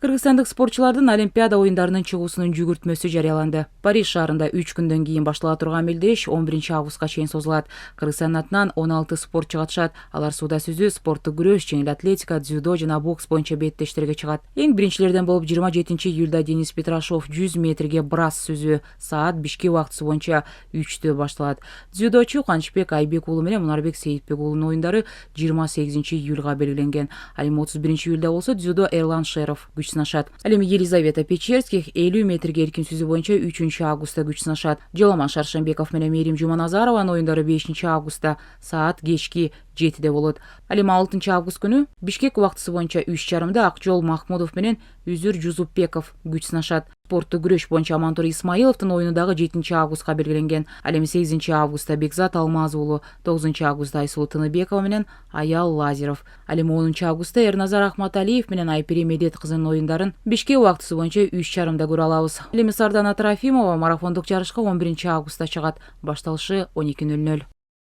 Кыргызстандык спортчулардын Олимпиада оюндарынын чыгуусунун жүгүртмөсү жарыяланды. Париж шаарында 3 күндөн кийин баштала турган мелдеш 11-августка чейин созулат. Кыргызстан атынан 16 спортчу катышат. Алар сууда сүзүү, спорттук күрөш, жеңил атлетика, дзюдо жана бокс боюнча беттештерге чыгат. Эң биринчилерден болуп 27-июлда Денис Петрашов 100 метрге брас сүзүү саат Бишкек убактысы боюнча 3-тө башталат. Дзюдочу Канычбек Айбек уулу менен Мунарбек Сейитбек уулунун оюндары 28-июлга белгиленген. Ал эми 31-июлда болсо дзюдо Эрлан Шеров күч сынашат. Ал эми Елизавета Печерских 50 метрге эркин сүзүү боюнча 3-августта күч сынашат. Жоламан Шаршембеков менен Мээрим Жуманазарованын оюндары 5-августта саат кечки 7-де болот. Ал эми 6-август күнү Бишкек убактысы боюнча 3:30 Акжол Махмудов менен Үзүр Жузупбеков күч сынашат. Спорттук күрөш боюнча Амантур Исмаиловдун оюну дагы 7-августка белгиленген. Ал эми 8-августта Бекзат Алмаз уулу, 9-августта Айсулуу Тыныбекова менен Аял Лазеров. Ал эми 10-августта Эрназар Ахматалиев менен Айпири Медет кызынын оюндарын Бишкек убактысы боюнча 3:30 көрө алабыз. Ал эми Сардана Трофимова марафондук жарышка 11-августта чыгат. Башталышы 12:00.